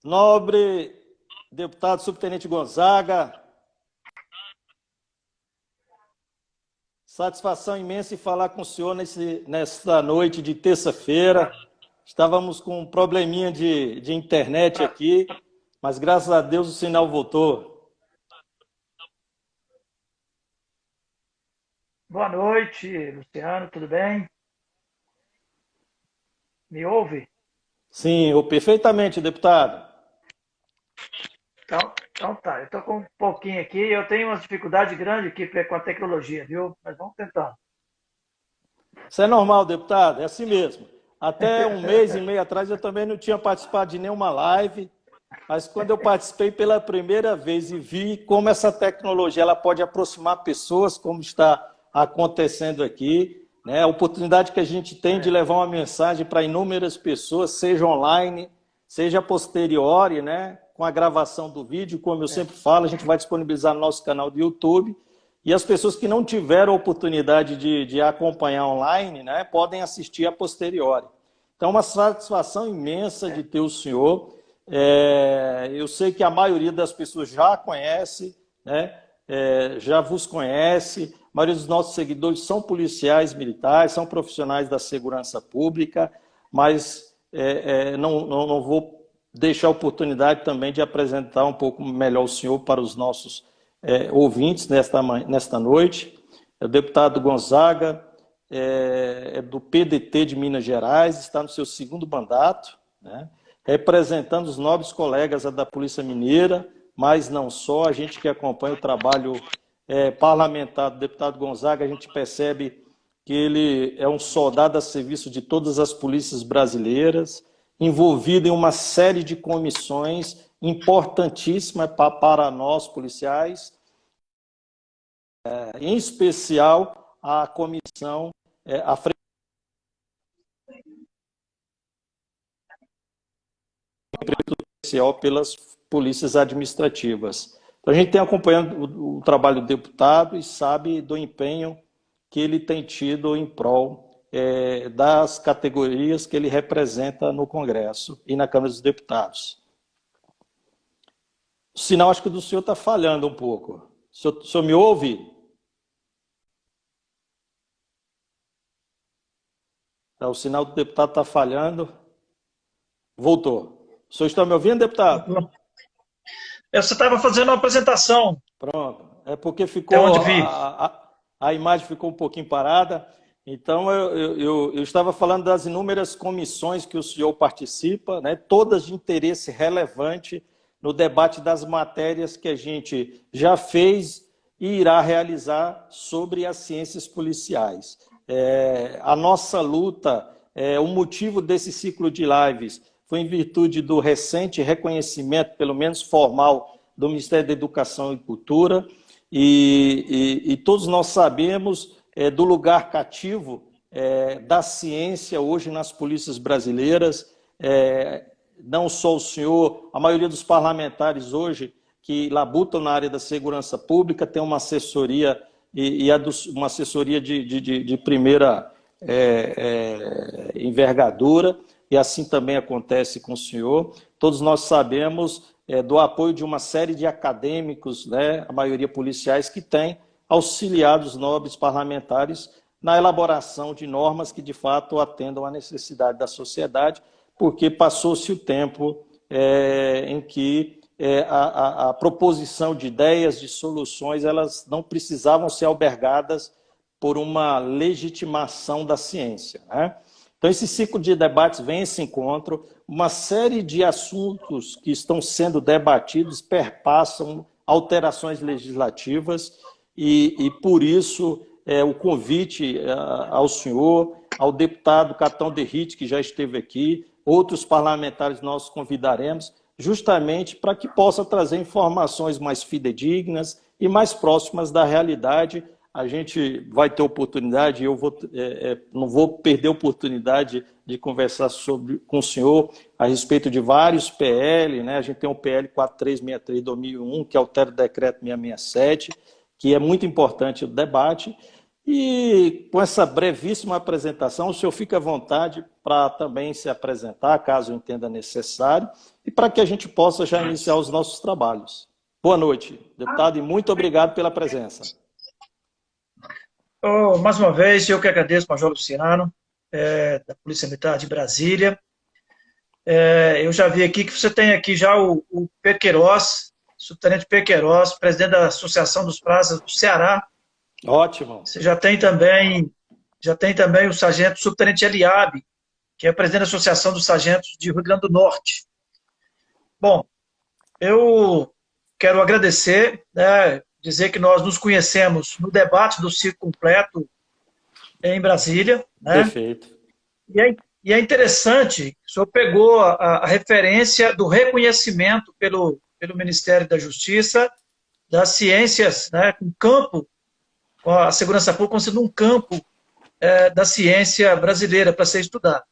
Nobre deputado subtenente Gonzaga, satisfação imensa em falar com o senhor nesta noite de terça-feira. Estávamos com um probleminha de internet aqui, mas graças a Deus o sinal voltou. Boa noite, Luciano, tudo bem? Me ouve? Sim, perfeitamente, deputado. Então tá, eu estou com um pouquinho aqui, eu tenho umas dificuldades grandes aqui com a tecnologia, viu? Mas vamos tentar. Isso é normal, deputado, é assim mesmo. Até um mês e meio atrás eu também não tinha participado de nenhuma live, mas quando eu participei pela primeira vez e vi como essa tecnologia ela pode aproximar pessoas, como está acontecendo aqui, né? A oportunidade que a gente tem de levar uma mensagem para inúmeras pessoas, seja online, seja posteriori, né? Com a gravação do vídeo, como eu sempre falo, a gente vai disponibilizar no nosso canal do YouTube. E as pessoas que não tiveram a oportunidade de acompanhar online, né, podem assistir a posteriori. Então, uma satisfação imensa de ter o senhor. Eu sei que a maioria das pessoas já conhece, né, já vos conhece. A maioria dos nossos seguidores são policiais militares, são profissionais da segurança pública, mas não vou deixar a oportunidade também de apresentar um pouco melhor o senhor para os nossos ouvintes nesta noite. O deputado Gonzaga é do PDT de Minas Gerais, está no seu segundo mandato, né, representando os nobres colegas da Polícia Mineira, mas não só, a gente que acompanha o trabalho parlamentar do deputado Gonzaga, a gente percebe que ele é um soldado a serviço de todas as polícias brasileiras, envolvido em uma série de comissões importantíssimas para nós, policiais, em especial a comissão, a frente especial pelas polícias administrativas. Então, a gente tem acompanhado o trabalho do deputado e sabe do empenho que ele tem tido em prol das categorias que ele representa no Congresso e na Câmara dos Deputados. O sinal, acho que do senhor está falhando um pouco. O senhor me ouve? O sinal do deputado está falhando. Voltou. O senhor está me ouvindo, deputado? Você estava fazendo uma apresentação. Pronto. É porque Até ficou onde vi. a imagem ficou um pouquinho parada. Então, eu estava falando das inúmeras comissões que o senhor participa, né, todas de interesse relevante no debate das matérias que a gente já fez e irá realizar sobre as ciências policiais. A nossa luta, o motivo desse ciclo de lives foi em virtude do recente reconhecimento, pelo menos formal, do Ministério da Educação e Cultura, e todos nós sabemos do lugar cativo da ciência hoje nas polícias brasileiras. Não só o senhor, a maioria dos parlamentares hoje que labutam na área da segurança pública tem uma assessoria uma assessoria de primeira envergadura, e assim também acontece com o senhor. Todos nós sabemos do apoio de uma série de acadêmicos, né, a maioria policiais, que têm auxiliado os nobres parlamentares na elaboração de normas que, de fato, atendam à necessidade da sociedade, porque passou-se o tempo em que a proposição de ideias, de soluções, elas não precisavam ser albergadas por uma legitimação da ciência, né? Então, esse ciclo de debates vem a esse encontro, uma série de assuntos que estão sendo debatidos perpassam alterações legislativas e por isso, o convite ao senhor, ao deputado Catão Derrite, que já esteve aqui, outros parlamentares nós convidaremos, justamente para que possa trazer informações mais fidedignas e mais próximas da realidade. A gente vai ter oportunidade, eu não vou perder a oportunidade de conversar com o senhor a respeito de vários PL, né? A gente tem o PL 4363 de 2001, que altera o decreto 667, que é muito importante o debate. E com essa brevíssima apresentação, o senhor fica à vontade para também se apresentar, caso entenda necessário, e para que a gente possa já iniciar os nossos trabalhos. Boa noite, deputado, e muito obrigado pela presença. Mais uma vez, eu que agradeço, Major Luciano, da Polícia Militar de Brasília. Eu já vi aqui que você tem aqui já o Pequeiroz, subtenente Pequeiroz, presidente da Associação dos Praças do Ceará. Ótimo. Você já tem também o sargento subtenente Eliabe, que é presidente da Associação dos Sargentos de Rio Grande do Norte. Bom, eu quero agradecer, né, dizer que nós nos conhecemos no debate do ciclo completo em Brasília. Né? Perfeito. E é interessante, o senhor pegou a referência do reconhecimento pelo Ministério da Justiça das ciências, né, com campo, com a segurança pública como sendo um campo da ciência brasileira para ser estudado.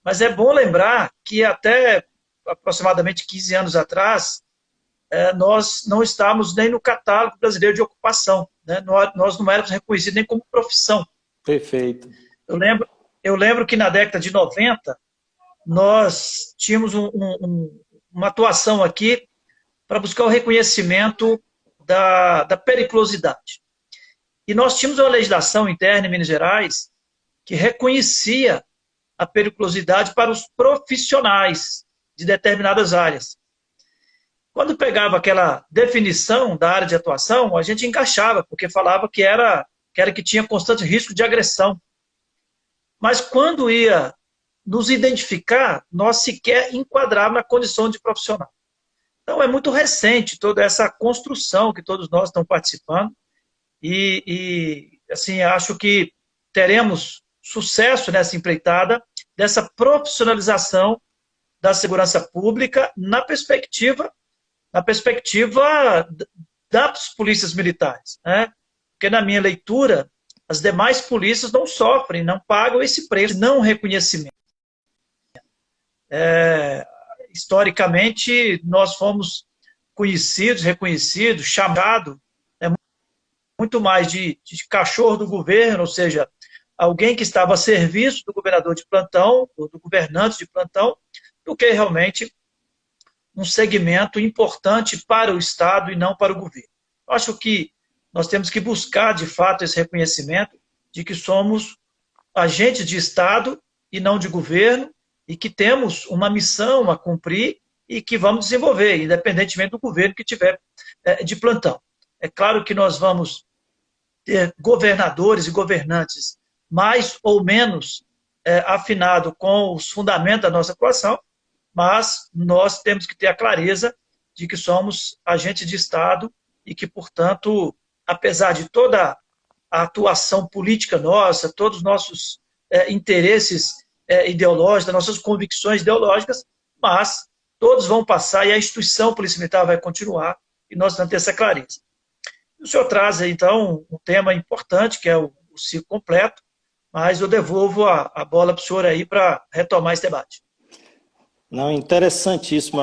Mas é bom lembrar que até aproximadamente 15 anos atrás, nós não estávamos nem no catálogo brasileiro de ocupação. Né? Nós não éramos reconhecidos nem como profissão. Perfeito. Eu lembro que na década de 90, nós tínhamos uma atuação aqui para buscar o reconhecimento da periculosidade. E nós tínhamos uma legislação interna em Minas Gerais que reconhecia a periculosidade para os profissionais de determinadas áreas. Quando pegava aquela definição da área de atuação, a gente encaixava, porque falava que era que tinha constante risco de agressão. Mas quando ia nos identificar, nós sequer enquadrávamos na condição de profissional. Então é muito recente toda essa construção que todos nós estamos participando e assim, acho que teremos sucesso nessa empreitada dessa profissionalização da segurança pública na perspectiva das polícias militares, né? Porque na minha leitura, as demais polícias não sofrem, não pagam esse preço, não reconhecimento. Historicamente, nós fomos conhecidos, reconhecidos, chamados, muito mais de cachorro do governo, ou seja, alguém que estava a serviço do governador de plantão, ou do governante de plantão, do que realmente um segmento importante para o Estado e não para o governo. Eu acho que nós temos que buscar, de fato, esse reconhecimento de que somos agentes de Estado e não de governo, e que temos uma missão a cumprir e que vamos desenvolver, independentemente do governo que tiver de plantão. É claro que nós vamos ter governadores e governantes mais ou menos afinado com os fundamentos da nossa atuação, mas nós temos que ter a clareza de que somos agentes de Estado e que, portanto, apesar de toda a atuação política nossa, todos os nossos interesses ideológicos, nossas convicções ideológicas, mas todos vão passar e a instituição Polícia Militar vai continuar e nós vamos ter essa clareza. O senhor traz, então, um tema importante, que é o ciclo completo, mas eu devolvo a bola para o senhor aí para retomar esse debate. Não, interessantíssimo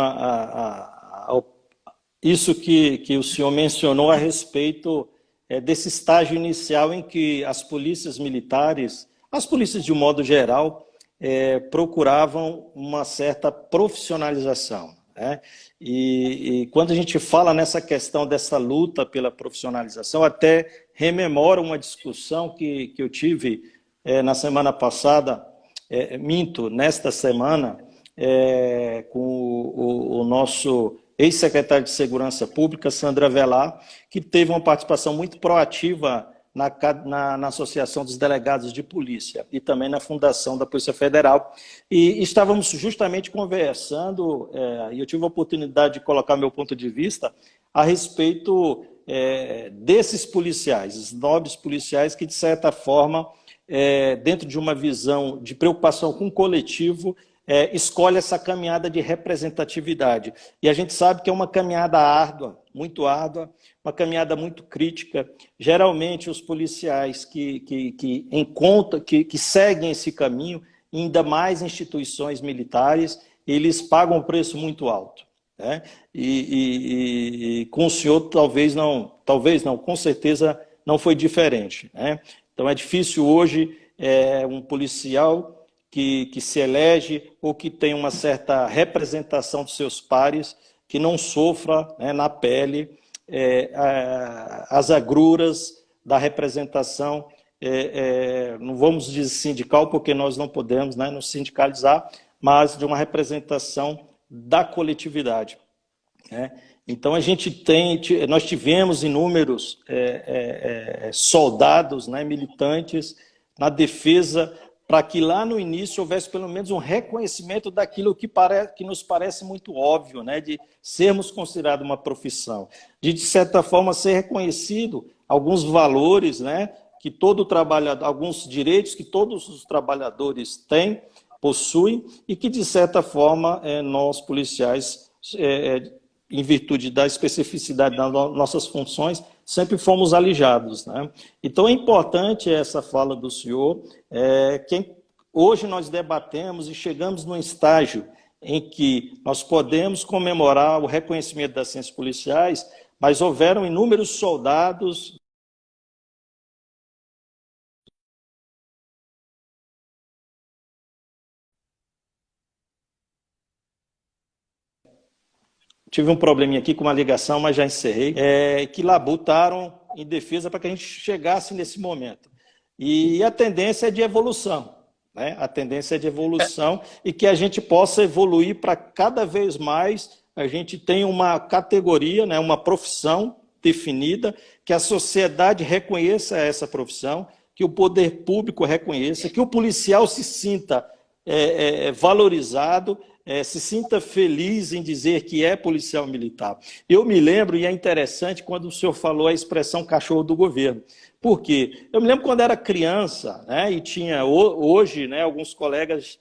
isso que o senhor mencionou a respeito desse estágio inicial em que as polícias militares, as polícias de um modo geral, procuravam uma certa profissionalização. Né? E quando a gente fala nessa questão dessa luta pela profissionalização, até rememora uma discussão que eu tive na semana passada, nesta semana, com o nosso ex-secretário de Segurança Pública, Sandra Velar, que teve uma participação muito proativa na Associação dos Delegados de Polícia e também na Fundação da Polícia Federal. E estávamos justamente conversando, e eu tive a oportunidade de colocar meu ponto de vista a respeito desses policiais, os nobres policiais que, de certa forma, dentro de uma visão de preocupação com o coletivo, escolhe essa caminhada de representatividade. E a gente sabe que é uma caminhada árdua, muito árdua, uma caminhada muito crítica. Geralmente, os policiais que seguem esse caminho, ainda mais instituições militares, eles pagam um preço muito alto. Né? E com o senhor, talvez não, com certeza não foi diferente. Né? Então, é difícil hoje um policial que se elege ou que tem uma certa representação dos seus pares, que não sofra, né, na pele as agruras da representação, não vamos dizer sindical, porque nós não podemos, né, nos sindicalizar, mas de uma representação da coletividade, né? Então, nós tivemos inúmeros soldados, né, militantes, na defesa, para que lá no início houvesse pelo menos um reconhecimento daquilo que nos parece muito óbvio, né, de sermos considerados uma profissão, de certa forma, ser reconhecido alguns valores, né, que todo trabalhador, alguns direitos que todos os trabalhadores têm, possuem, e que, de certa forma, nós, policiais, em virtude da especificidade das nossas funções, sempre fomos alijados, né? Então, é importante essa fala do senhor, que hoje nós debatemos e chegamos num estágio em que nós podemos comemorar o reconhecimento das ciências policiais, mas houveram inúmeros soldados. Tive um probleminha aqui com uma ligação, mas já encerrei, que labutaram em defesa para que a gente chegasse nesse momento. E a tendência é de evolução, né? A tendência é de evolução e que a gente possa evoluir para cada vez mais a gente tenha uma categoria, né, uma profissão definida, que a sociedade reconheça essa profissão, que o poder público reconheça, que o policial se sinta valorizado, se sinta feliz em dizer que é policial militar. Eu me lembro, e é interessante, quando o senhor falou a expressão cachorro do governo. Por quê? Eu me lembro quando era criança, né, e tinha hoje, né, alguns colegas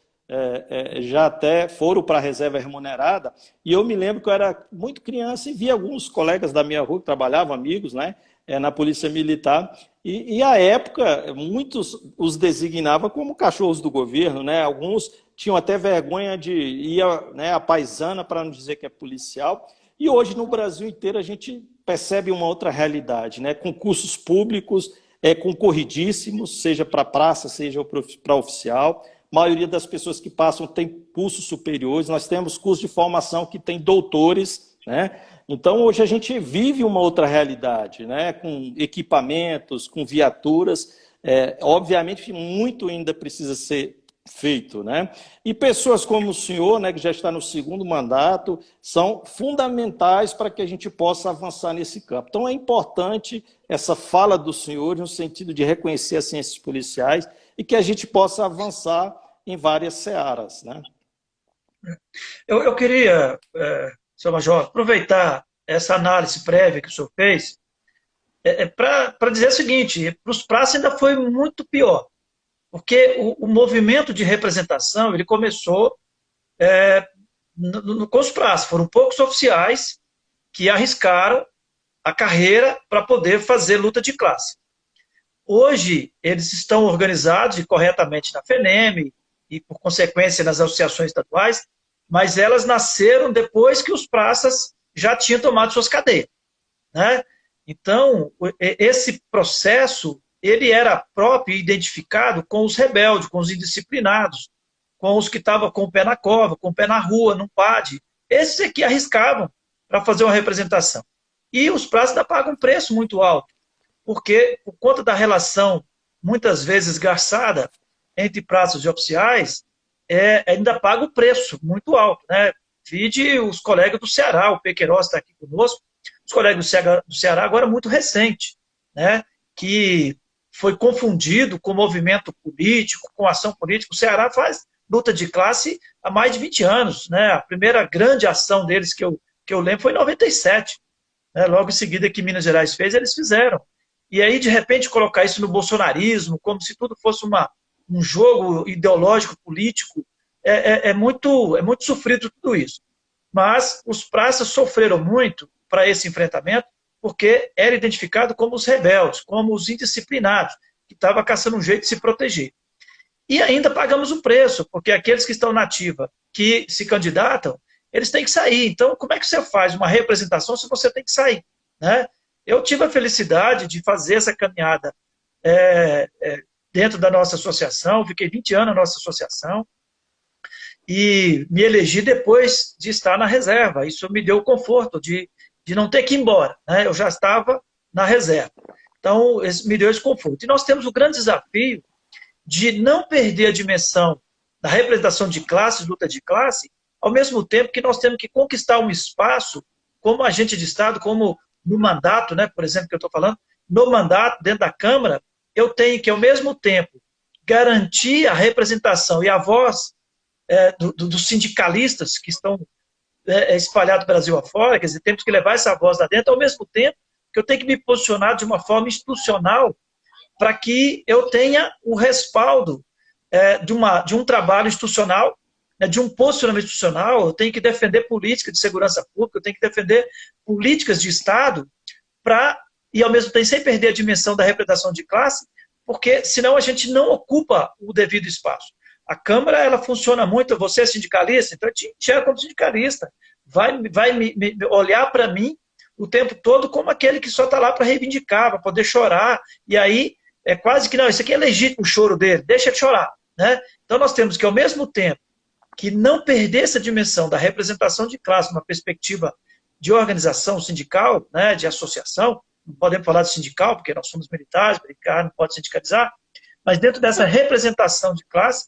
já até foram para a reserva remunerada, e eu me lembro que eu era muito criança e via alguns colegas da minha rua que trabalhavam, amigos, né, na Polícia Militar, e à época muitos os designavam como cachorros do governo, né? Alguns tinham até vergonha de ir, né, a paisana, para não dizer que é policial, e hoje no Brasil inteiro a gente percebe uma outra realidade, né? Concursos públicos concorridíssimos, seja para praça, seja para oficial. A maioria das pessoas que passam tem cursos superiores, nós temos cursos de formação que tem doutores, né? Então, hoje a gente vive uma outra realidade, né? Com equipamentos, com viaturas. Obviamente, muito ainda precisa ser feito, né? E pessoas como o senhor, né, que já está no segundo mandato, são fundamentais para que a gente possa avançar nesse campo. Então, é importante essa fala do senhor no sentido de reconhecer as ciências policiais e que a gente possa avançar em várias searas, né? Eu queria, senhor Major, aproveitar essa análise prévia que o senhor fez para dizer o seguinte: para os praças ainda foi muito pior, porque o movimento de representação ele começou com os praças. Foram poucos oficiais que arriscaram a carreira para poder fazer luta de classe. Hoje, eles estão organizados corretamente na FENEM e, por consequência, nas associações estaduais, mas elas nasceram depois que os praças já tinham tomado suas cadeias, né? Então, esse processo ele era próprio e identificado com os rebeldes, com os indisciplinados, com os que estavam com o pé na cova, com o pé na rua, no PAD. Esses é que arriscavam para fazer uma representação. E os praças ainda pagam um preço muito alto, porque, por conta da relação, muitas vezes esgarçada, entre praças e oficiais, ainda paga o preço muito alto, né? Vide os colegas do Ceará, o Pequeiroz está aqui conosco, os colegas do Ceará agora muito recente, né? Que foi confundido com movimento político, com ação política. O Ceará faz luta de classe há mais de 20 anos, né? A primeira grande ação deles que eu lembro foi em 97, né? Logo em seguida que Minas Gerais fez, eles fizeram. E aí, de repente, colocar isso no bolsonarismo, como se tudo fosse um jogo ideológico, político, é muito sofrido tudo isso. Mas os praças sofreram muito para esse enfrentamento, porque era identificado como os rebeldes, como os indisciplinados, que estavam caçando um jeito de se proteger. E ainda pagamos o preço, porque aqueles que estão na ativa, que se candidatam, eles têm que sair. Então, como é que você faz uma representação se você tem que sair, né? Eu tive a felicidade de fazer essa caminhada dentro da nossa associação, fiquei 20 anos na nossa associação, e me elegi depois de estar na reserva. Isso me deu o conforto de não ter que ir embora, né? Eu já estava na reserva. Então, me deu esse conforto. E nós temos o grande desafio de não perder a dimensão da representação de classes, luta de classe, ao mesmo tempo que nós temos que conquistar um espaço como agente de Estado, como no mandato, né, por exemplo, que eu estou falando, no mandato, dentro da Câmara, eu tenho que, ao mesmo tempo, garantir a representação e a voz dos sindicalistas que estão espalhados pelo Brasil afora, quer dizer, temos que levar essa voz lá dentro, ao mesmo tempo que eu tenho que me posicionar de uma forma institucional para que eu tenha o respaldo de um trabalho institucional, né, de um posicionamento institucional. Eu tenho que defender políticas de segurança pública, eu tenho que defender políticas de Estado, e ao mesmo tempo sem perder a dimensão da representação de classe, porque senão a gente não ocupa o devido espaço. A Câmara, ela funciona muito, você é sindicalista, então eu te enxergo como sindicalista, vai olhar para mim o tempo todo como aquele que só está lá para reivindicar, para poder chorar, e aí é quase que, não, isso aqui é legítimo o choro dele, deixa ele chorar, né? Então nós temos que, ao mesmo tempo, que não perder essa dimensão da representação de classe, uma perspectiva de organização sindical, né, de associação, não podemos falar de sindical, porque nós somos militares, militar não pode sindicalizar, mas dentro dessa representação de classe,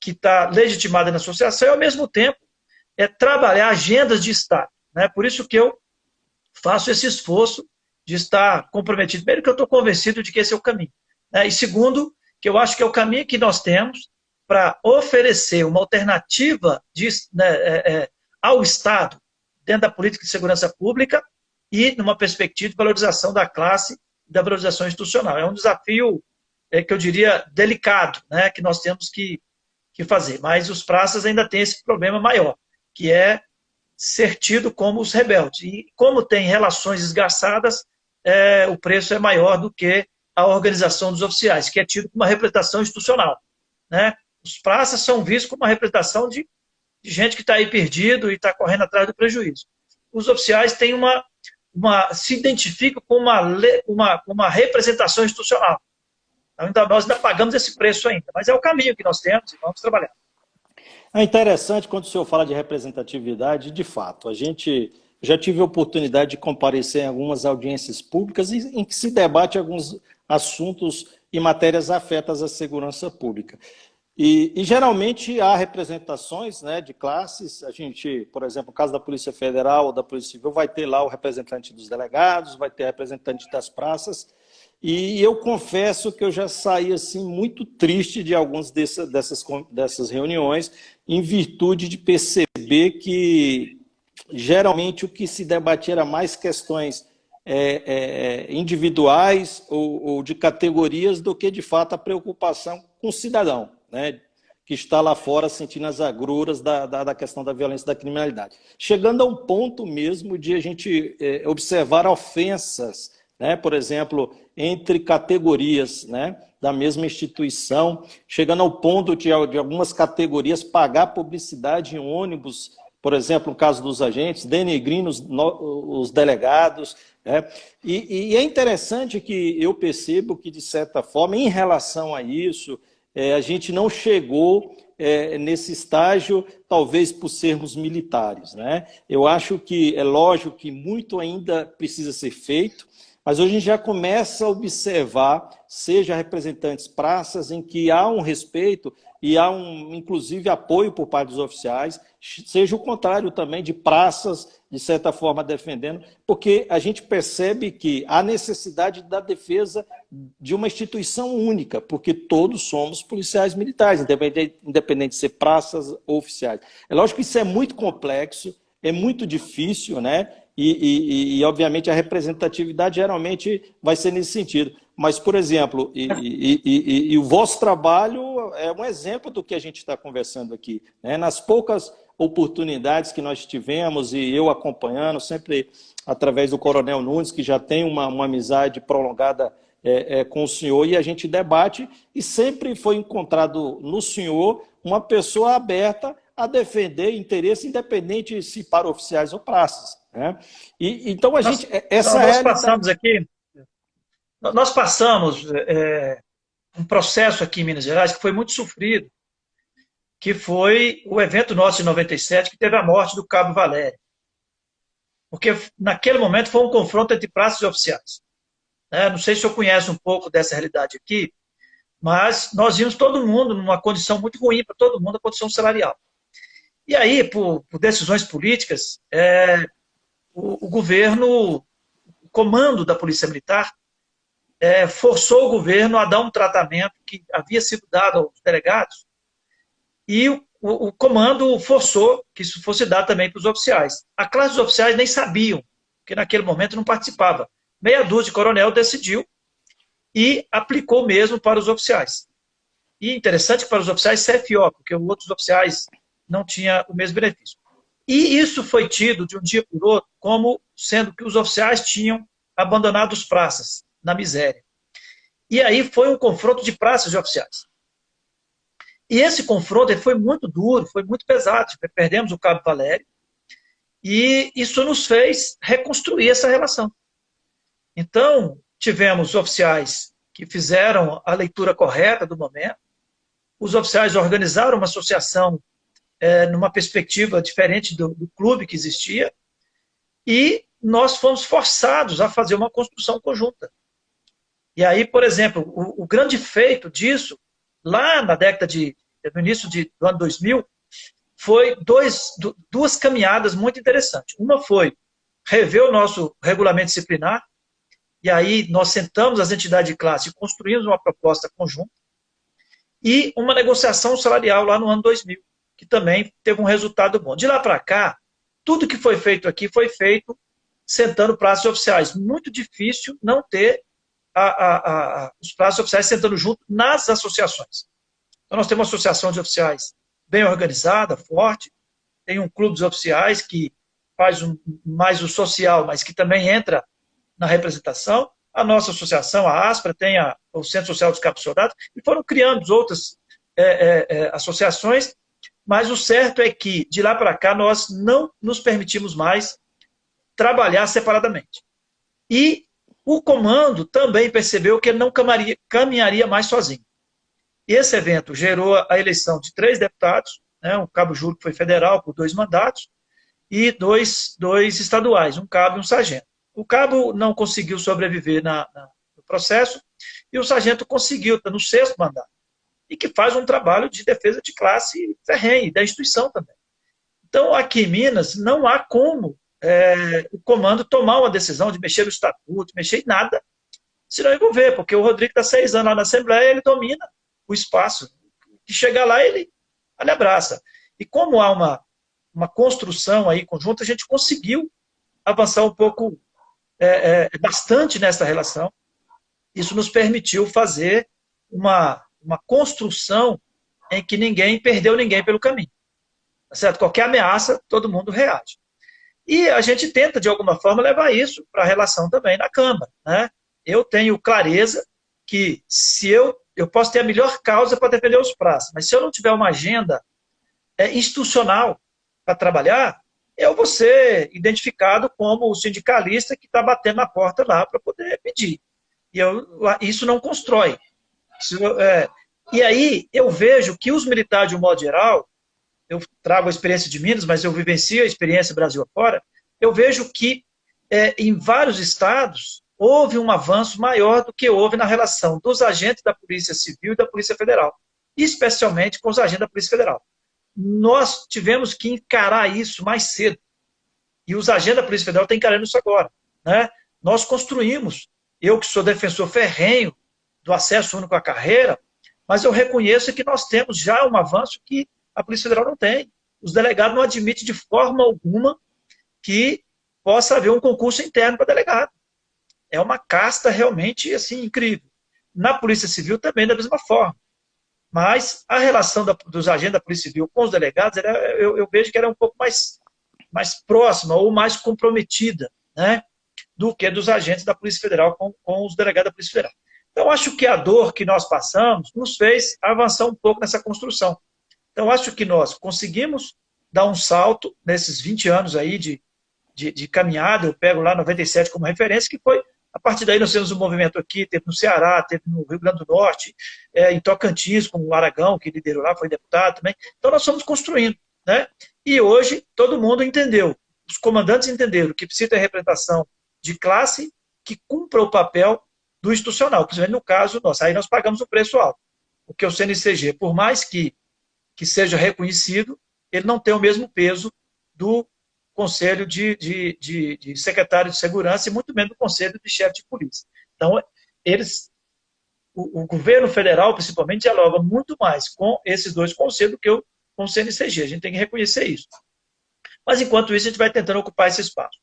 que está legitimada na associação, e ao mesmo tempo trabalhar agendas de Estado, né? Por isso que eu faço esse esforço de estar comprometido. Primeiro, que eu estou convencido de que esse é o caminho, né? E segundo, que eu acho que é o caminho que nós temos para oferecer uma alternativa ao Estado dentro da política de segurança pública e numa perspectiva de valorização da classe e da valorização institucional. É um desafio, que eu diria, delicado, né, que nós temos que fazer. Mas os praças ainda têm esse problema maior, que é ser tido como os rebeldes. E como tem relações desgastadas, o preço é maior do que a organização dos oficiais, que é tido como uma representação institucional, né? Os praças são vistos como uma representação de gente que está aí perdido e está correndo atrás do prejuízo. Os oficiais têm se identificam com uma representação institucional. Então, nós ainda pagamos esse preço ainda, mas é o caminho que nós temos e vamos trabalhar. É interessante quando o senhor fala de representatividade, de fato, a gente já tive a oportunidade de comparecer em algumas audiências públicas em que se debate alguns assuntos e matérias afetas à segurança pública. E geralmente há representações, né, de classes. A gente, por exemplo, no caso da Polícia Federal ou da Polícia Civil, vai ter lá o representante dos delegados, vai ter representante das praças. E eu confesso que eu já saí assim, muito triste de algumas dessas reuniões, em virtude de perceber que geralmente o que se debatia era mais questões individuais ou de categorias do que de fato a preocupação com o cidadão, né, que está lá fora sentindo as agruras da questão da violência e da criminalidade. Chegando a um ponto mesmo de a gente observar ofensas, né, por exemplo, entre categorias, né, da mesma instituição, chegando ao ponto de algumas categorias pagar publicidade em ônibus, por exemplo, no caso dos agentes, denegrindo os delegados, né? E é interessante que eu percebo que, de certa forma, em relação a isso, a gente não chegou nesse estágio, talvez por sermos militares, né? Eu acho que é lógico que muito ainda precisa ser feito, mas hoje a gente já começa a observar, seja representantes praças, em que há um respeito e há inclusive, apoio por parte dos oficiais, seja o contrário também de praças, de certa forma, defendendo, porque a gente percebe que há necessidade da defesa de uma instituição única, porque todos somos policiais militares, independente de ser praças ou oficiais. É lógico que isso é muito complexo, é muito difícil, né? E obviamente, a representatividade geralmente vai ser nesse sentido. Mas, por exemplo, o vosso trabalho é um exemplo do que a gente está conversando aqui, né? Nas poucas oportunidades que nós tivemos, e eu acompanhando, sempre através do Coronel Nunes, que já tem uma amizade prolongada com o senhor, e a gente debate, e sempre foi encontrado no senhor uma pessoa aberta a defender interesse, independente se para oficiais ou praças, né? Então a gente... Nós passamos aqui... Nós passamos um processo aqui em Minas Gerais que foi muito sofrido, que foi o evento nosso de 97, que teve a morte do Cabo Valério. Porque naquele momento foi um confronto entre praças e oficiais. Né? Não sei se o senhor conhece um pouco dessa realidade aqui, mas nós vimos todo mundo numa condição muito ruim para todo mundo, a condição salarial. E aí, por decisões políticas, o governo, o comando da Polícia Militar, forçou o governo a dar um tratamento que havia sido dado aos delegados, e o comando forçou que isso fosse dado também para os oficiais. A classe dos oficiais nem sabiam, porque naquele momento não participava. Meia dúzia de coronel decidiu e aplicou mesmo para os oficiais. E interessante que para os oficiais CFO, porque os outros oficiais não tinham o mesmo benefício. E isso foi tido de um dia por outro como sendo que os oficiais tinham abandonado os praças na miséria. E aí foi um confronto de praças e oficiais. E esse confronto foi muito duro, foi muito pesado. Perdemos o Cabo Valério e isso nos fez reconstruir essa relação. Então, tivemos oficiais que fizeram a leitura correta do momento, os oficiais organizaram uma associação numa perspectiva diferente do clube que existia, e nós fomos forçados a fazer uma construção conjunta. E aí, por exemplo, o grande feito disso, lá na década no início do ano 2000, foi duas caminhadas muito interessantes. Uma foi rever o nosso regulamento disciplinar, e aí nós sentamos as entidades de classe e construímos uma proposta conjunta, e uma negociação salarial lá no ano 2000, que também teve um resultado bom. De lá para cá, tudo que foi feito aqui foi feito sentando praças oficiais. Muito difícil não ter os praças oficiais sentando junto nas associações. Então, nós temos uma associação de oficiais bem organizada, forte, tem um clube dos oficiais que faz mais o social, mas que também entra na representação. A nossa associação, a ASPRA, tem o Centro Social dos Cabos Soldados, e foram criando outras associações, mas o certo é que, de lá para cá, nós não nos permitimos mais trabalhar separadamente. E o comando também percebeu que ele não caminharia mais sozinho. Esse evento gerou a eleição de 3 deputados, né, um cabo Júlio que foi federal por 2 mandatos, e dois estaduais, um cabo e um sargento. O cabo não conseguiu sobreviver no processo, e o sargento conseguiu, está no 6º mandato, e que faz um trabalho de defesa de classe ferrenha, da instituição também. Então, aqui em Minas, não há como o comando tomar uma decisão de mexer no estatuto, mexer em nada, se não envolver, porque o Rodrigo está 6 anos lá na Assembleia, ele domina o espaço, e chegar lá, ele abraça. E como há uma construção aí conjunta, a gente conseguiu avançar um pouco, bastante nessa relação. Isso nos permitiu fazer uma construção em que ninguém perdeu ninguém pelo caminho. Tá certo? Qualquer ameaça, todo mundo reage. E a gente tenta, de alguma forma, levar isso para a relação também na Câmara. Né? Eu tenho clareza que se eu posso ter a melhor causa para defender os praças, mas se eu não tiver uma agenda institucional para trabalhar, eu vou ser identificado como o sindicalista que está batendo na porta lá para poder pedir. E isso não constrói. E aí eu vejo que os militares, de um modo geral, eu trago a experiência de Minas, mas eu vivencio a experiência Brasil afora, eu vejo que em vários estados houve um avanço maior do que houve na relação dos agentes da Polícia Civil e da Polícia Federal, especialmente com os agentes da Polícia Federal. Nós tivemos que encarar isso mais cedo, e os agentes da Polícia Federal estão encarando isso agora. Né? Nós construímos, eu que sou defensor ferrenho do acesso único à carreira, mas eu reconheço que nós temos já um avanço que a Polícia Federal não tem. Os delegados não admitem de forma alguma que possa haver um concurso interno para delegado. É uma casta realmente assim, incrível. Na Polícia Civil também da mesma forma. Mas a relação dos agentes da Polícia Civil com os delegados, eu vejo que era um pouco mais próxima ou mais comprometida, né, do que dos agentes da Polícia Federal com os delegados da Polícia Federal. Então, acho que a dor que nós passamos nos fez avançar um pouco nessa construção. Então, acho que nós conseguimos dar um salto nesses 20 anos aí de caminhada, eu pego lá 97 como referência, que foi A partir daí nós temos um movimento aqui, teve no Ceará, teve no Rio Grande do Norte, em Tocantins, com o Aragão, que liderou lá, foi deputado também. Então nós fomos construindo, né? E hoje todo mundo entendeu, os comandantes entenderam que precisa ter representação de classe que cumpra o papel do institucional, principalmente no caso nosso. Aí nós pagamos o preço alto, porque o CNCG, por mais que seja reconhecido, ele não tem o mesmo peso do Conselho de Secretário de Segurança e muito menos do Conselho de Chefe de Polícia. Então, o governo federal, principalmente, dialoga muito mais com esses dois conselhos do que com o CNCG. A gente tem que reconhecer isso. Mas, enquanto isso, a gente vai tentando ocupar esse espaço.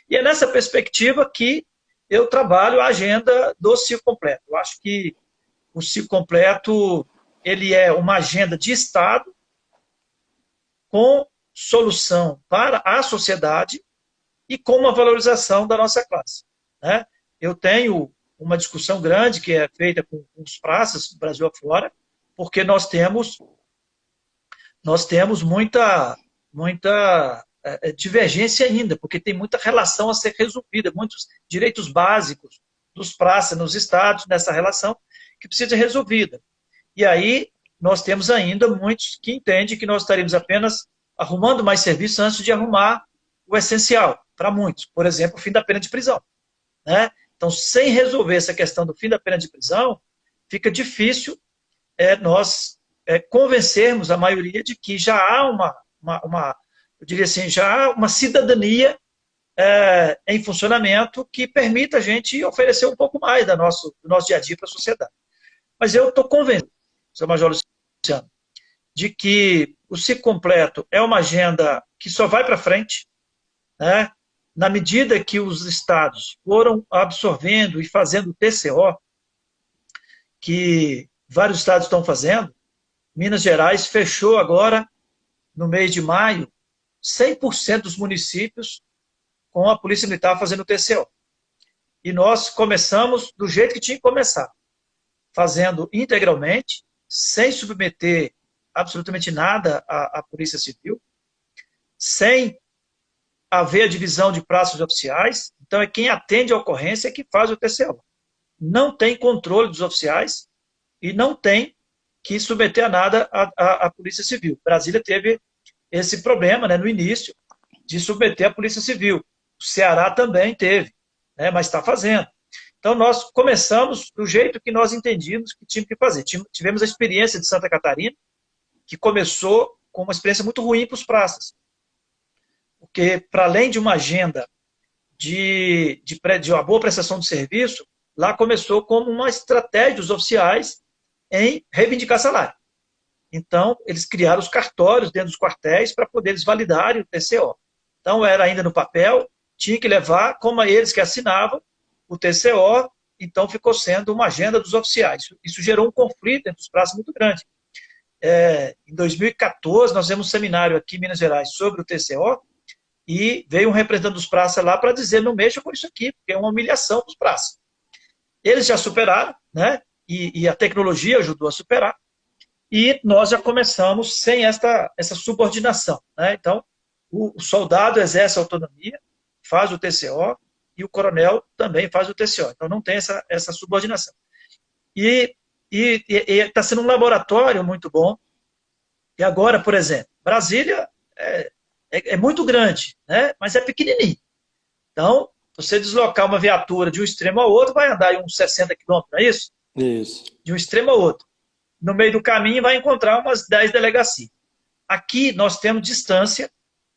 E é nessa perspectiva que eu trabalho a agenda do ciclo completo. Eu acho que o ciclo completo ele é uma agenda de Estado com solução para a sociedade e com uma valorização da nossa classe, né? Eu tenho uma discussão grande que é feita com os praças do Brasil afora, porque nós temos muita divergência ainda, porque tem muita relação a ser resolvida, muitos direitos básicos dos praças nos estados nessa relação que precisa ser resolvida. E aí nós temos ainda muitos que entendem que nós estaremos apenas arrumando mais serviços antes de arrumar o essencial, para muitos. Por exemplo, o fim da pena de prisão, né? Então, sem resolver essa questão do fim da pena de prisão, fica difícil nós convencermos a maioria de que já há eu diria assim, já há uma cidadania em funcionamento que permita a gente oferecer um pouco mais do nosso dia a dia para a sociedade. Mas eu estou convencido, seu Major Luciano, de que o ciclo completo é uma agenda que só vai para frente, né? Na medida que os estados foram absorvendo e fazendo o TCO, que vários estados estão fazendo. Minas Gerais fechou agora, no mês de maio, 100% dos municípios com a Polícia Militar fazendo o TCO. E nós começamos do jeito que tinha que começar, fazendo integralmente, sem submeter absolutamente nada à Polícia Civil, sem haver a divisão de praças oficiais. Então, é quem atende a ocorrência que faz o TCO. Não tem controle dos oficiais e não tem que submeter a nada à Polícia Civil. Brasília teve esse problema, né, no início, de submeter a Polícia Civil. O Ceará também teve, né, mas está fazendo. Então, nós começamos do jeito que nós entendíamos que tinha que fazer. Tivemos a experiência de Santa Catarina, que começou com uma experiência muito ruim para os praças. Porque, para além de uma agenda de uma boa prestação de serviço, lá começou como uma estratégia dos oficiais em reivindicar salário. Então, eles criaram os cartórios dentro dos quartéis para poder eles validarem o TCO. Então, era ainda no papel, tinha que levar, como eles que assinavam o TCO, então ficou sendo uma agenda dos oficiais. Isso gerou um conflito entre os praças muito grande. Em 2014, nós fizemos um seminário aqui em Minas Gerais sobre o TCO, e veio um representante dos praças lá para dizer, não mexa com isso aqui, porque é uma humilhação para os praças. Eles já superaram, né? E a tecnologia ajudou a superar, e nós já começamos sem essa subordinação, né? Então, o soldado exerce autonomia, faz o TCO, e o coronel também faz o TCO. Então, não tem essa subordinação. E está sendo um laboratório muito bom. E agora, por exemplo, Brasília é muito grande, né? Mas é pequenininho. Então, você deslocar uma viatura de um extremo ao outro, vai andar em uns 60 quilômetros, não é isso? Isso. De um extremo ao outro. No meio do caminho vai encontrar umas 10 delegacias. Aqui nós temos distância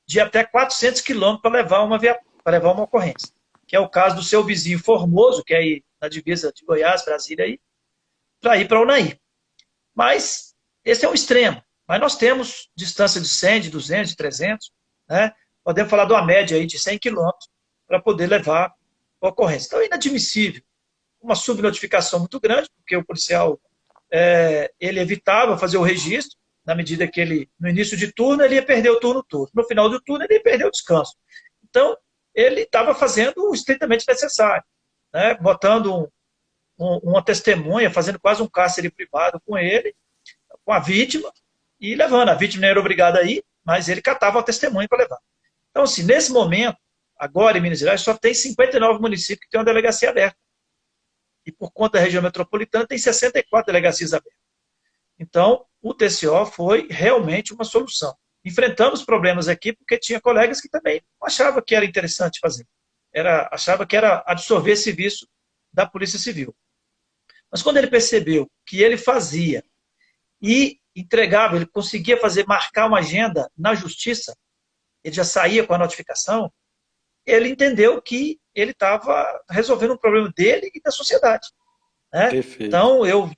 de até 400 quilômetros para levar uma ocorrência. Que é o caso do seu vizinho Formoso, que é aí na divisa de Goiás, Brasília, para ir para a Unaí. Mas esse é um extremo. Mas nós temos distância de 100, de 200, de 300, né? Podemos falar de uma média aí de 100 quilômetros para poder levar a ocorrência. Então é inadmissível. Uma subnotificação muito grande, porque o policial ele evitava fazer o registro, na medida que ele, no início de turno, ele ia perder o turno todo. No final do turno, ele ia perder o descanso. Então, ele estava fazendo o estritamente necessário, né? Botando uma testemunha, fazendo quase um cárcere privado com ele, com a vítima, e levando. A vítima não era obrigada a ir, mas ele catava a testemunha para levar. Então, assim, nesse momento, agora em Minas Gerais, só tem 59 municípios que têm uma delegacia aberta. e por conta da região metropolitana tem 64 delegacias abertas. Então, o TCO foi realmente uma solução. Enfrentamos problemas aqui porque tinha colegas que também achavam que era interessante fazer. Achava que era absorver serviço da Polícia Civil. Mas quando ele percebeu que ele fazia e entregava, ele conseguia marcar uma agenda na Justiça, ele já saía com a notificação, ele entendeu que ele estava resolvendo um problema dele e da sociedade. Né? Então, eu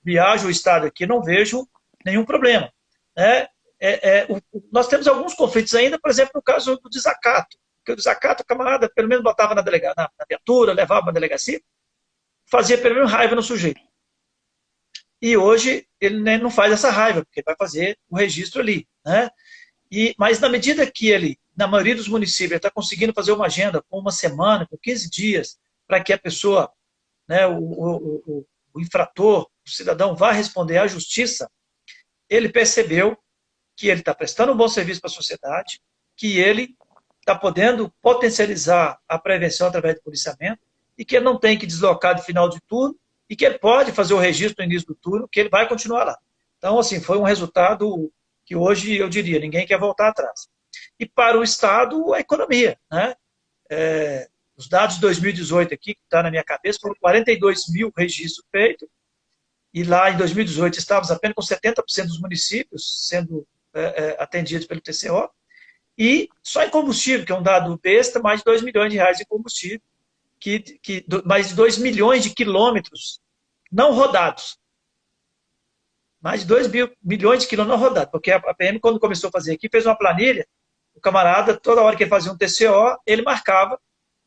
viajo o estado aqui, não vejo nenhum problema. Né? Nós temos alguns conflitos ainda, por exemplo, no caso do desacato. Porque o desacato, o camarada, pelo menos botava na viatura, levava na delegacia, fazia pelo menos raiva no sujeito. E hoje ele não faz essa raiva, porque vai fazer o registro ali. Né? Mas na medida que ele, na maioria dos municípios, está conseguindo fazer uma agenda com uma semana, com 15 dias, para que a pessoa, né, o infrator, o cidadão, vá responder à justiça, ele percebeu que ele está prestando um bom serviço para a sociedade, que ele está podendo potencializar a prevenção através do policiamento e que ele não tem que deslocar de final de turno e que ele pode fazer o registro no início do turno, que ele vai continuar lá. Então, assim, foi um resultado que hoje, eu diria, ninguém quer voltar atrás. E para o Estado, a economia. Né? Os dados de 2018 aqui, que está na minha cabeça, foram 42 mil registros feitos, e lá em 2018 estávamos apenas com 70% dos municípios sendo atendidos pelo TCO, e só em combustível, que é um dado besta, mais de 2 milhões de reais em combustível, mais de 2 milhões de quilômetros não rodados. Mais de 2 milhões de quilômetros não rodados, porque a PM, quando começou a fazer aqui, fez uma planilha, o camarada, toda hora que ele fazia um TCO, ele marcava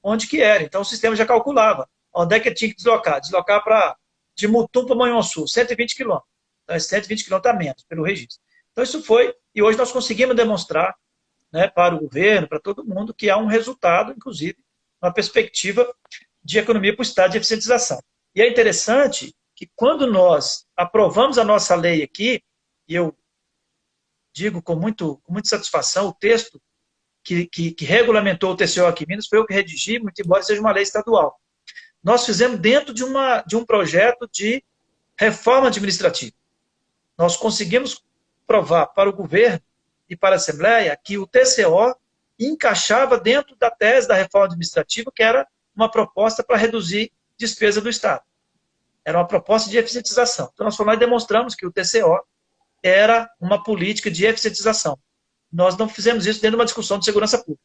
onde que era. Então, o sistema já calculava onde é que ele tinha que deslocar. Deslocar de Mutum para Manhuaçu, 120 quilômetros. Então, 120 quilômetros a menos, pelo registro. Então, isso foi, e hoje nós conseguimos demonstrar, né, para o governo, para todo mundo, que há um resultado, inclusive, uma perspectiva de economia para o Estado, de eficientização. E é interessante que quando nós aprovamos a nossa lei aqui, e eu digo com muita satisfação, o texto que regulamentou o TCO aqui em Minas foi eu que redigi, muito embora seja uma lei estadual. Nós fizemos dentro de um projeto de reforma administrativa. Nós conseguimos provar para o governo e para a Assembleia que o TCO encaixava dentro da tese da reforma administrativa, que era uma proposta para reduzir despesa do Estado. Era uma proposta de eficientização. Então, nós demonstramos que o TCO era uma política de eficientização. Nós não fizemos isso dentro de uma discussão de segurança pública,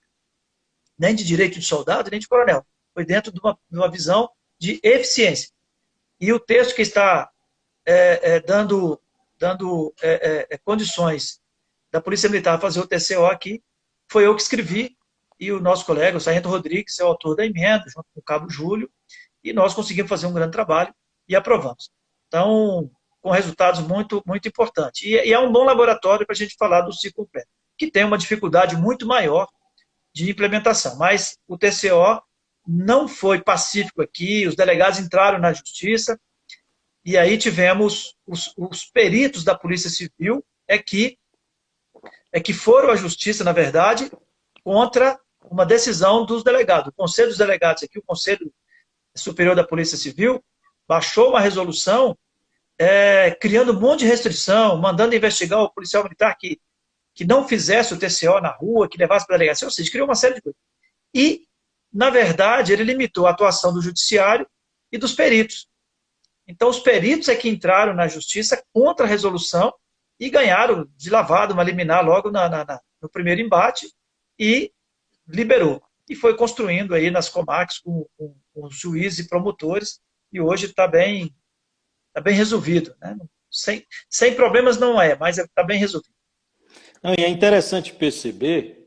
nem de direito de soldado, nem de coronel. Foi dentro de uma visão de eficiência. E o texto que está dando condições da Polícia Militar fazer o TCO aqui, foi eu que escrevi, e o nosso colega, o Sargento Rodrigues, é o autor da emenda, junto com o Cabo Júlio, e nós conseguimos fazer um grande trabalho e aprovamos. Então, com resultados muito, muito importantes. E é um bom laboratório para a gente falar do ciclo completo, que tem uma dificuldade muito maior de implementação. Mas o TCO não foi pacífico aqui, os delegados entraram na justiça, e aí tivemos os peritos da Polícia Civil que foram à justiça, na verdade, contra uma decisão dos delegados. O Conselho dos Delegados aqui, o Conselho Superior da Polícia Civil, baixou uma resolução criando um monte de restrição, mandando investigar o policial militar que não fizesse o TCO na rua, que levasse para a delegacia, ou seja, criou uma série de coisas. E, na verdade, ele limitou a atuação do judiciário e dos peritos. Então, os peritos é que entraram na justiça contra a resolução e ganharam de lavado uma liminar logo no primeiro embate e liberou. E foi construindo aí nas comarcas com os juízes e promotores, e hoje está bem resolvido. Né? Sem problemas não mas está bem resolvido. Não, e é interessante perceber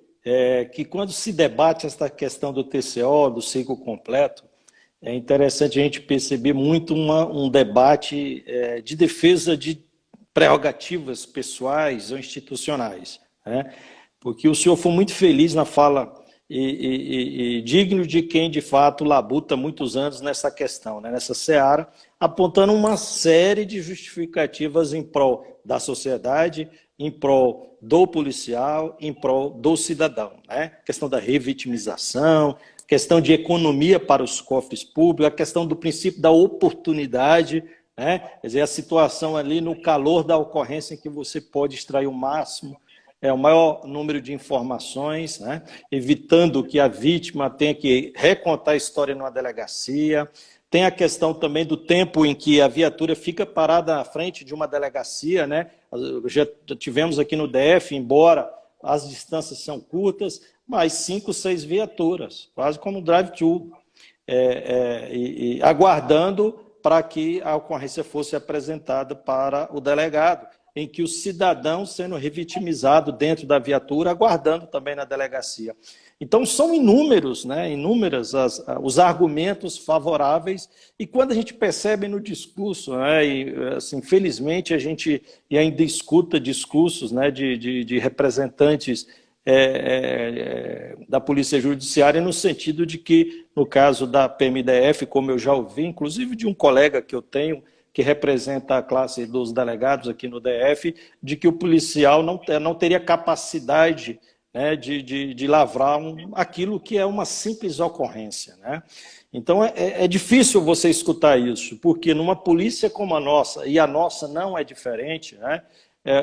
que quando se debate essa questão do TCO, do ciclo completo, é interessante a gente perceber muito um debate de defesa de prerrogativas pessoais ou institucionais. Né? Porque o senhor foi muito feliz na fala e digno de quem, de fato, labuta muitos anos nessa questão, né? Nessa seara, apontando uma série de justificativas em prol da sociedade, em prol do policial, em prol do cidadão. Né? A questão da revitimização, questão de economia para os cofres públicos, a questão do princípio da oportunidade, né? Quer dizer, a situação ali no calor da ocorrência em que você pode extrair o máximo, o maior número de informações, né? Evitando que a vítima tenha que recontar a história numa delegacia. Tem a questão também do tempo em que a viatura fica parada na frente de uma delegacia, né? Já tivemos aqui no DF, embora as distâncias são curtas, mas 5, 6 viaturas, quase como um drive-thru, aguardando para que a ocorrência fosse apresentada para o delegado, em que o cidadão sendo revitimizado dentro da viatura, aguardando também na delegacia. Então, são inúmeros, né, os argumentos favoráveis, e quando a gente percebe no discurso, né, e, assim, felizmente a gente ainda escuta discursos, né, de representantes da Polícia Judiciária, no sentido de que, no caso da PMDF, como eu já ouvi, inclusive de um colega que eu tenho, que representa a classe dos delegados aqui no DF, de que o policial não teria capacidade, né, de lavrar aquilo que é uma simples ocorrência, né? Então é difícil você escutar isso, porque numa polícia como a nossa, e a nossa não é diferente, né?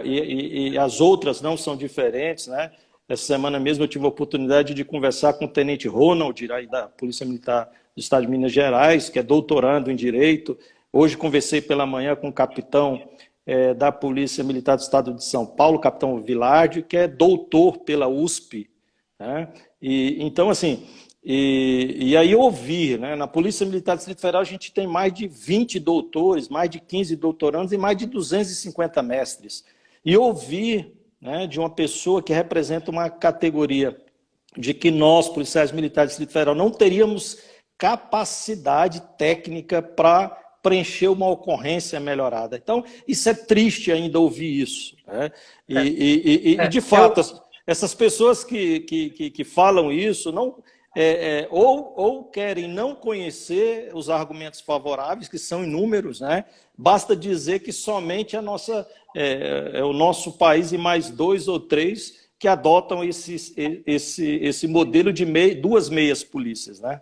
E as outras não são diferentes, né? Essa semana mesmo eu tive a oportunidade de conversar com o Tenente Ronald, aí da Polícia Militar do Estado de Minas Gerais, que é doutorando em Direito. Hoje conversei pela manhã com o capitão da Polícia Militar do Estado de São Paulo, o capitão Vilardi, que é doutor pela USP, né? Então, assim, e aí eu ouvi, né, na Polícia Militar do Distrito Federal a gente tem mais de 20 doutores, mais de 15 doutorandos e mais de 250 mestres. E ouvir, né, de uma pessoa que representa uma categoria de que nós, policiais militares do Distrito Federal, não teríamos capacidade técnica para preencher uma ocorrência melhorada. Então, isso é triste ainda ouvir isso, né? E de fato, essas pessoas que falam isso ou querem não conhecer os argumentos favoráveis, que são inúmeros, né? Basta dizer que somente o nosso país e mais 2 ou 3 que adotam esse modelo de duas meias polícias, né?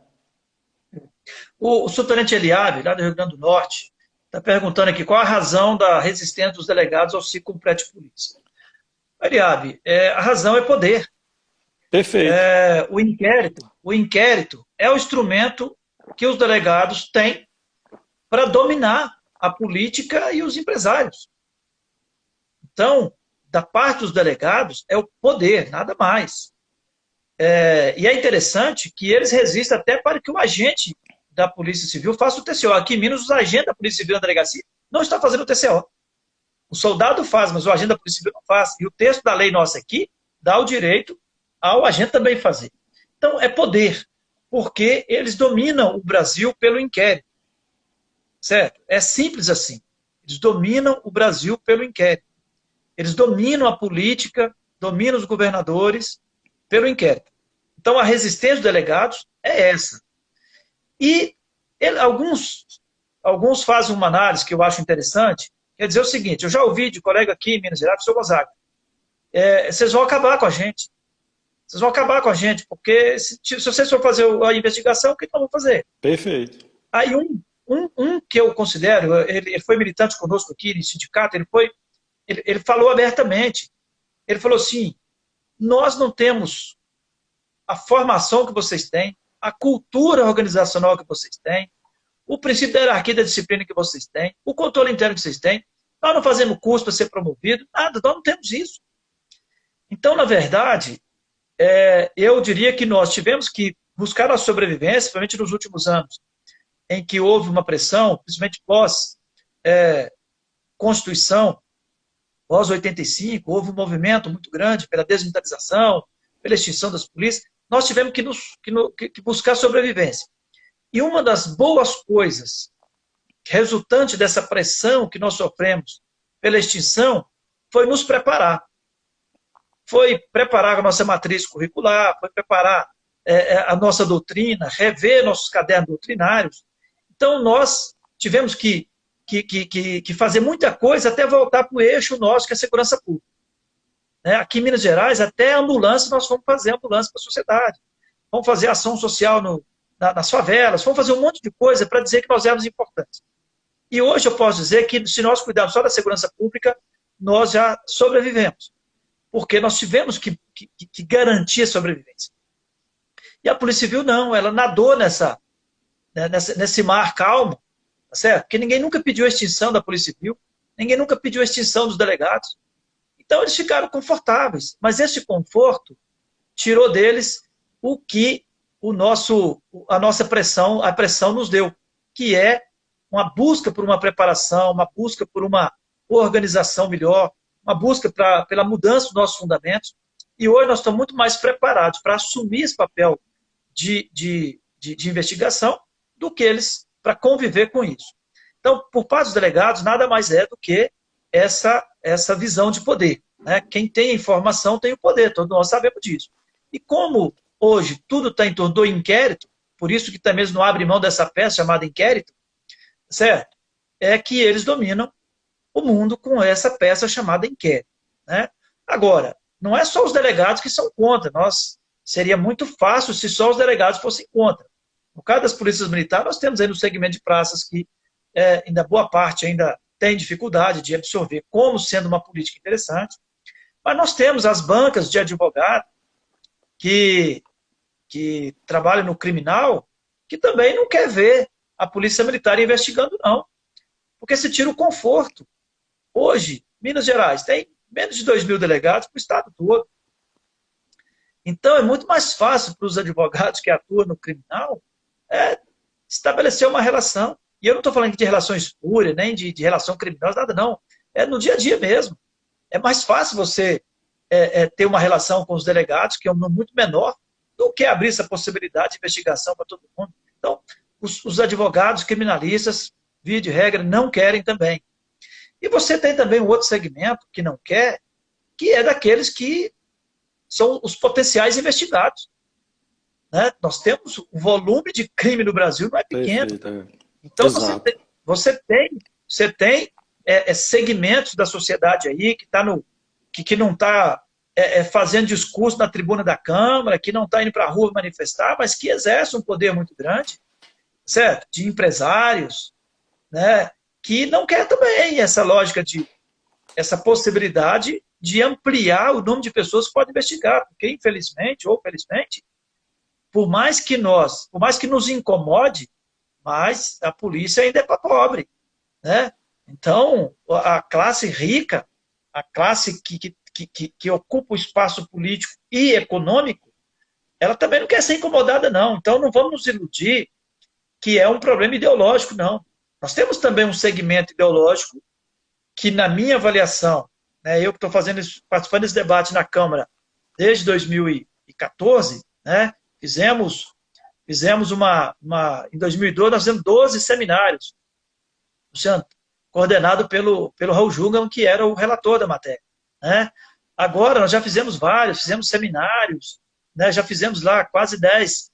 O subtenente Eliabe, lá do Rio Grande do Norte, está perguntando aqui qual a razão da resistência dos delegados ao ciclo completo de polícia. Eliabe, a razão é poder. Perfeito. O inquérito é o instrumento que os delegados têm para dominar a política e os empresários. Então, da parte dos delegados, é o poder, nada mais. E é interessante que eles resistem até para que o agente da Polícia Civil faça o TCO. Aqui em Minas, os agentes da Polícia Civil na delegacia não estão fazendo o TCO. O soldado faz, mas o agente da Polícia Civil não faz. E o texto da lei nossa aqui dá o direito ao agente também fazer. Então, é poder, porque eles dominam o Brasil pelo inquérito. Certo? É simples assim. Eles dominam o Brasil pelo inquérito. Eles dominam a política, dominam os governadores pelo inquérito. Então, a resistência dos delegados é essa. E alguns fazem uma análise que eu acho interessante, quer dizer o seguinte, eu já ouvi de colega aqui em Minas Gerais, o senhor Gonzaga, vocês vão acabar com a gente. Vocês vão acabar com a gente, porque se vocês for fazer a investigação, o que nós vamos fazer? Perfeito. Aí um que eu considero, ele foi militante conosco aqui no sindicato, ele falou abertamente, ele falou assim, nós não temos a formação que vocês têm, a cultura organizacional que vocês têm, o princípio da hierarquia da disciplina que vocês têm, o controle interno que vocês têm, nós não fazemos curso para ser promovido, nada, nós não temos isso. Então, na verdade, eu diria que nós tivemos que buscar a sobrevivência, principalmente nos últimos anos, em que houve uma pressão, principalmente pós-Constituição, pós-85, houve um movimento muito grande pela desmilitarização, pela extinção das polícias, nós tivemos que buscar sobrevivência. E uma das boas coisas resultante dessa pressão que nós sofremos pela extinção foi nos preparar. Foi preparar a nossa matriz curricular, foi preparar a nossa doutrina, rever nossos cadernos doutrinários. Então, nós tivemos que fazer muita coisa até voltar para o eixo nosso, que é a segurança pública. Aqui em Minas Gerais, até ambulância, nós fomos fazer ambulância para a sociedade. vamos fazer ação social nas favelas, vamos fazer um monte de coisa para dizer que nós éramos importantes. E hoje eu posso dizer que se nós cuidarmos só da segurança pública, nós já sobrevivemos. Porque nós tivemos que garantir a sobrevivência. E a Polícia Civil não, ela nadou nesse mar calmo, tá certo? Porque ninguém nunca pediu a extinção da Polícia Civil, ninguém nunca pediu a extinção dos delegados. Então eles ficaram confortáveis, mas esse conforto tirou deles o que a nossa pressão, a pressão nos deu, que é uma busca por uma preparação, uma busca por uma organização melhor, uma busca pela mudança dos nossos fundamentos. E hoje nós estamos muito mais preparados para assumir esse papel de investigação do que eles para conviver com isso. Então, por parte dos delegados, nada mais é do que essa visão de poder. Né? Quem tem a informação tem o poder, todos nós sabemos disso. E como hoje tudo está em torno do inquérito, por isso que também não abre mão dessa peça chamada inquérito, certo? É que eles dominam o mundo com essa peça chamada inquérito. Né? Agora, não é só os delegados que são contra. Seria muito fácil se só os delegados fossem contra. No caso das polícias militares, nós temos aí no segmento de praças que ainda boa parte ainda tem dificuldade de absorver como sendo uma política interessante. Mas nós temos as bancas de advogado que trabalham no criminal que também não quer ver a polícia militar investigando, não. Porque se tira o conforto. Hoje, Minas Gerais tem menos de 2.000 delegados para o estado todo. Então, é muito mais fácil para os advogados que atuam no criminal estabelecer uma relação. E eu não estou falando de relação espúria, nem de relação criminosa, nada não. É no dia a dia mesmo. É mais fácil você ter uma relação com os delegados, que é um número muito menor, do que abrir essa possibilidade de investigação para todo mundo. Então, os advogados criminalistas, via de regra, não querem também. E você tem também um outro segmento que não quer, que é daqueles que são os potenciais investigados. Né? Nós temos o volume de crime no Brasil, não é pequeno. Perfeito. Então, você tem segmentos da sociedade aí que não está fazendo discurso na tribuna da Câmara, que não está indo para a rua manifestar, mas que exerce um poder muito grande, certo? De empresários, né? Que não quer também essa lógica essa possibilidade de ampliar o número de pessoas que podem investigar, porque infelizmente ou felizmente, por mais que nos incomode, mas a polícia ainda é para pobre, né? Então, a classe rica, a classe que ocupa o espaço político e econômico, ela também não quer ser incomodada, não. Então, não vamos nos iludir que é um problema ideológico, não. Nós temos também um segmento ideológico que, na minha avaliação, né, eu que estou participando desse debate na Câmara desde 2014, né, fizemos em 2012, nós fizemos 12 seminários, coordenado pelo Raul Jungmann, que era o relator da matéria. Né? Agora, nós já fizemos vários, fizemos seminários, né, já fizemos lá quase 10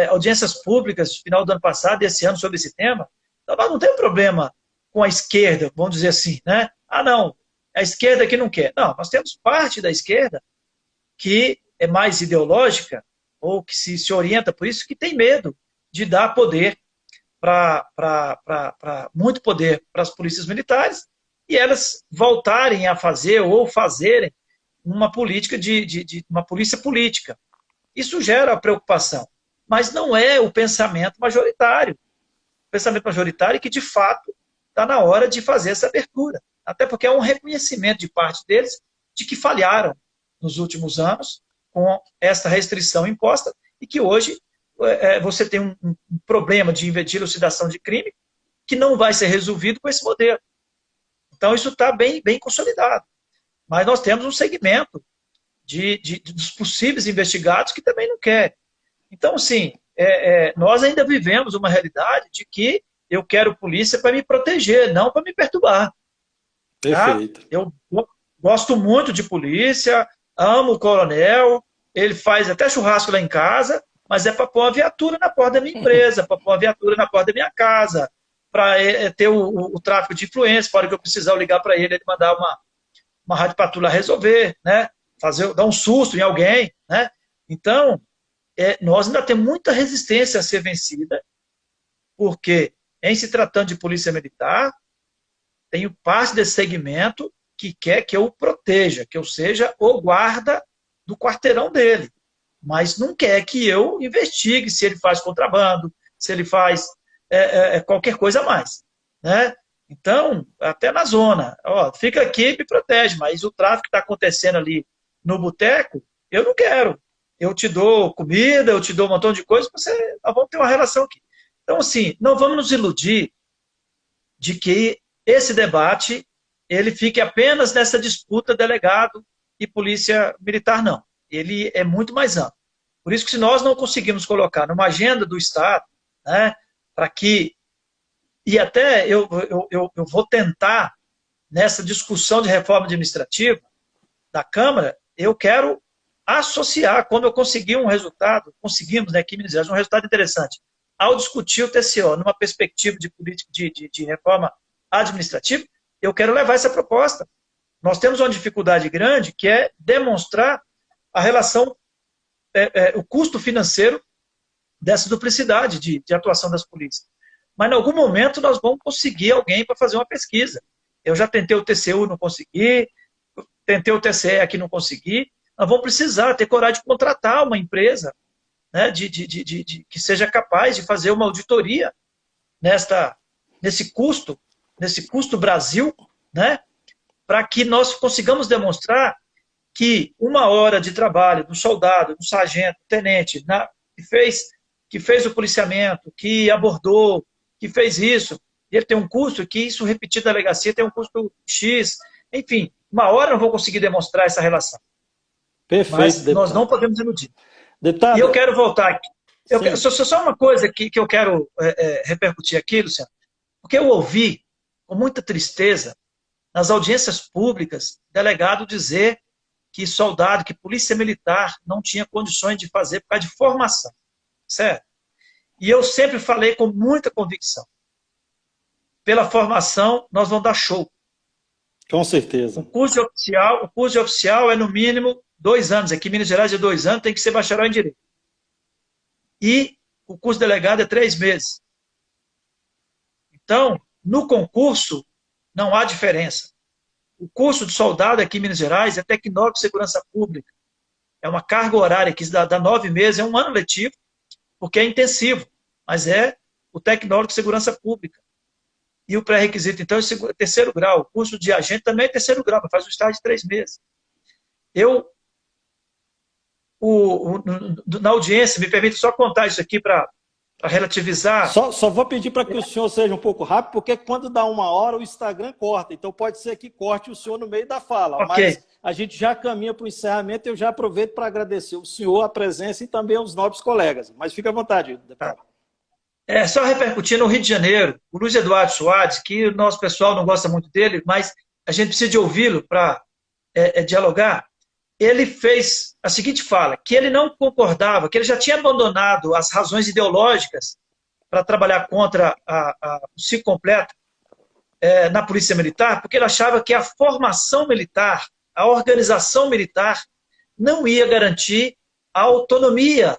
audiências públicas no final do ano passado e esse ano sobre esse tema. Então, nós não temos problema com a esquerda, vamos dizer assim, né? Ah, não, a esquerda que não quer. Não, nós temos parte da esquerda que é mais ideológica, ou que se orienta por isso, que tem medo de dar poder muito poder para as polícias militares e elas voltarem a fazer ou fazerem uma política uma polícia política. Isso gera preocupação, mas não é o pensamento majoritário. O pensamento majoritário é que, de fato, está na hora de fazer essa abertura. Até porque é um reconhecimento de parte deles de que falharam nos últimos anos com essa restrição imposta e que hoje você tem um problema de elucidação de crime que não vai ser resolvido com esse modelo. Então, isso está bem consolidado. Mas nós temos um segmento dos possíveis investigados que também não quer. Então, assim, nós ainda vivemos uma realidade de que eu quero polícia para me proteger, não para me perturbar. Perfeito. Tá? Eu gosto muito de polícia, amo o coronel, ele faz até churrasco lá em casa, mas é para pôr uma viatura na porta da minha empresa, para pôr uma viatura na porta da minha casa, para ter o tráfico de influência, para que eu precisar ligar para ele mandar uma rádio patrulha resolver, né? Dar um susto em alguém, né? Então, nós ainda temos muita resistência a ser vencida, porque, em se tratando de polícia militar, tenho parte desse segmento que quer que eu o proteja, que eu seja o guarda do quarteirão dele, mas não quer que eu investigue se ele faz contrabando, se ele faz qualquer coisa a mais, né? Então, até na zona, ó, fica aqui e me protege, mas o tráfico que está acontecendo ali no boteco, eu não quero. Eu te dou comida, eu te dou um montão de coisas, nós vamos ter uma relação aqui. Então, assim, não vamos nos iludir de que esse debate ele fique apenas nessa disputa delegado e polícia militar, não. Ele é muito mais amplo. Por isso que se nós não conseguimos colocar numa agenda do Estado, né, para que... E até eu vou tentar, nessa discussão de reforma administrativa da Câmara, eu quero associar, quando eu conseguir um resultado, conseguimos, né, aqui em Minas Gerais, um resultado interessante, ao discutir o TCO numa perspectiva de política de reforma administrativa, eu quero levar essa proposta. Nós temos uma dificuldade grande, que é demonstrar a relação, o custo financeiro dessa duplicidade de atuação das polícias. Mas, em algum momento, nós vamos conseguir alguém para fazer uma pesquisa. Eu já tentei o TCU, não consegui, tentei o TCE aqui, não consegui. Nós vamos precisar ter coragem de contratar uma empresa, né, que seja capaz de fazer uma auditoria nesse custo Brasil, né, para que nós consigamos demonstrar que 1 hora de trabalho do soldado, do sargento, do tenente, que fez o policiamento, que abordou, que fez isso, ele tem um custo, que isso repetido na delegacia tem um custo X, enfim, 1 hora eu não vou conseguir demonstrar essa relação. Perfeito, mas deputado. Nós não podemos iludir. Deputado, e eu quero voltar aqui. Só uma coisa que eu quero repercutir aqui, Luciano, porque eu ouvi, com muita tristeza, nas audiências públicas, delegado dizer que soldado, que polícia militar não tinha condições de fazer por causa de formação, certo? E eu sempre falei com muita convicção. Pela formação, nós vamos dar show. com certeza. O curso de oficial é, no mínimo, 2 anos. Aqui em Minas Gerais é 2 anos, tem que ser bacharel em Direito. E o curso de delegado é 3 meses. Então, no concurso, não há diferença. O curso de soldado aqui em Minas Gerais é tecnólogo de segurança pública. É uma carga horária que dá 9 meses, é 1 ano letivo, porque é intensivo, mas é o tecnólogo de segurança pública. E o pré-requisito, então, é 3º grau. O curso de agente também é 3º grau, mas faz um estágio de 3 meses. Na audiência, me permite só contar isso aqui para relativizar. Só vou pedir para que o senhor seja um pouco rápido, porque quando dá 1 hora, o Instagram corta. Então, pode ser que corte o senhor no meio da fala. Okay. Mas a gente já caminha para o encerramento. Eu já aproveito para agradecer o senhor, a presença e também os nobres colegas. Mas fica à vontade, deputado. Só repercutir no Rio de Janeiro, o Luiz Eduardo Soares, que o nosso pessoal não gosta muito dele, mas a gente precisa de ouvi-lo para dialogar. Ele fez a seguinte fala, que ele não concordava, que ele já tinha abandonado as razões ideológicas para trabalhar contra o ciclo completo na Polícia Militar, porque ele achava que a formação militar, a organização militar, não ia garantir a autonomia